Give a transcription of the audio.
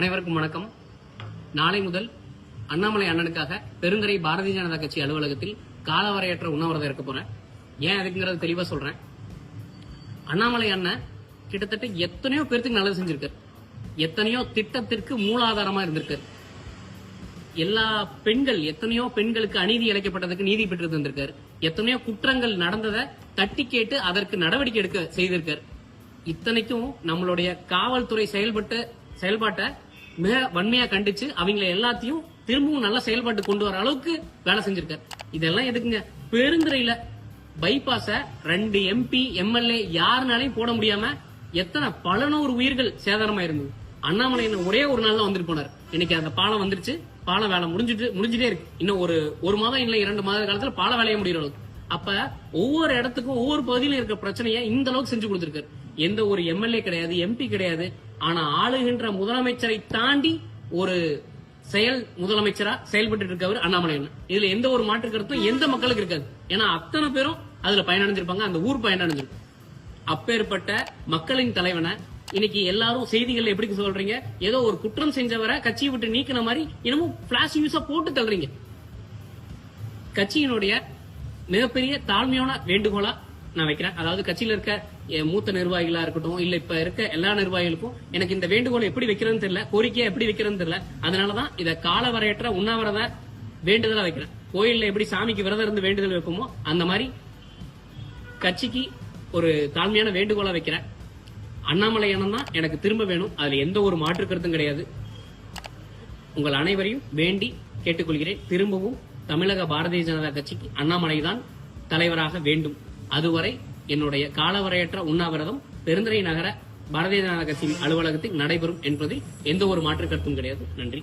அனைவருக்கும் வணக்கம். நாளை முதல் அண்ணாமலை அண்ணனுக்காக பெருந்துறை பாரதிய ஜனதா கட்சி அலுவலகத்தில் காலவரையற்ற உண்ணாவிரதம் இருக்க போறேன். ஏன் அதுக்குங்கிறது தெளிவா சொல்றேன். அண்ணாமலை அண்ணன் கிட்டத்தட்ட எத்தனையோ பேருக்கு நல்லது செஞ்சிருக்காரு, எத்தனையோ திட்டத்திற்கு மூலாதாரமா இருந்திருக்காரு. எல்லா எத்தனையோ பெண்களுக்கு அநீதி இழைக்கப்பட்டதுக்கு நீதி பெற்று தந்திருக்காரு. எத்தனையோ குற்றங்கள் நடந்ததை தட்டி கேட்டு அதற்கு நடவடிக்கை எடுக்க செய்திருக்காரு. இத்தனைக்கும் நம்மளுடைய காவல்துறை செயல்பாட்டை மிக வன்மையா கண்டிச்சு அவங்களை எல்லாத்தையும் திரும்பவும் நல்ல செயல்பாட்டு கொண்டு வர அளவுக்கு வேலை செஞ்சிருக்காரு. இதெல்லாம் எதுக்குங்க? பெருந்துறையில பைபாஸ 2 MP MLA யாருனாலையும் போட முடியாம எத்தனை பல நூறு உயிர்கள் சேதாரமா இருந்தது. அண்ணாமலை ஒரே ஒரு நாள் தான் வந்துட்டு போனார். இன்னைக்கு அந்த பாலம் வந்துருச்சு. பால வேலை முடிஞ்சுட்டே இருக்கு. இன்னும் ஒரு மாதம் இல்ல 2 மாத காலத்துல பால வேலையை முடிகிற அளவுக்கு. அப்ப ஒவ்வொரு இடத்துக்கும் ஒவ்வொரு பகுதியிலும் இருக்கிற பிரச்சனையை இந்த அளவுக்கு செஞ்சு கொடுத்திருக்காரு. எந்த ஒரு MLA கிடையாது, MP கிடையாது. ஆனா ஆளுகின்ற முதலமைச்சரை தாண்டி ஒரு முதலமைச்சரா செயல்பட்டு இருக்கவர் அண்ணாமலை. இதுல எந்த ஒரு மாற்று கருத்தும் எந்த மக்களுக்கு இருக்காது. ஏன்னா அத்தனை பேரும் அதுல பயனடைஞ்சிருப்பாங்க, அந்த ஊர் பயனடைஞ்சிருக்கும். அப்பேற்பட்ட மக்களின் தலைவனை இன்னைக்கு எல்லாரும் செய்திகள் எப்படி சொல்றீங்க? ஏதோ ஒரு குற்றம் செஞ்சவரை கட்சியை விட்டு நீக்கின மாதிரி இன்னமும் பிளாஷ் நியூஸா போட்டு தள்ளுறீங்க. கட்சியினுடைய மிகப்பெரிய தாழ்மையான வேண்டுகோளா நான் வைக்கிறேன். அதாவது கட்சியில இருக்க மூத்த நிர்வாகிகளா இருக்கட்டும், இல்ல இப்ப இருக்க எல்லா நிர்வாகிகளுக்கும் எனக்கு இந்த வேண்டுகோளை எப்படி வைக்கிறதுன்னு தெரியல, கோரிக்கையை எப்படி வைக்கிறதுன்னு தெரியல. அதனாலதான் இத காலவரையற்ற உண்ணாவிரத வேண்டுதலா வைக்கிறேன். கோயில்ல எப்படி சாமிக்கு விரதம் இருந்து வேண்டுதல் வைப்போமோ அந்த மாதிரி கட்சிக்கு ஒரு தாழ்மையான வேண்டுகோளா வைக்கிறேன். அண்ணாமலை அண்ணன் தான் எனக்கு திரும்ப வேணும். அதுல எந்த ஒரு மாற்று கருத்தும் கிடையாது. உங்கள் அனைவரையும் வேண்டி கேட்டுக்கொள்கிறேன். திரும்பவும் தமிழக பாரதிய ஜனதா கட்சிக்கு அண்ணாமலை தான் தலைவராக வேண்டும். அதுவரை என்னுடைய காலவரையற்ற உண்ணாவிரதம் பெருந்துறை நகர பாரதிய ஜனதா கட்சியின் அலுவலகத்தில் நடைபெறும் என்பதில் எந்த ஒரு மாற்று கருத்தும் கிடையாது. நன்றி.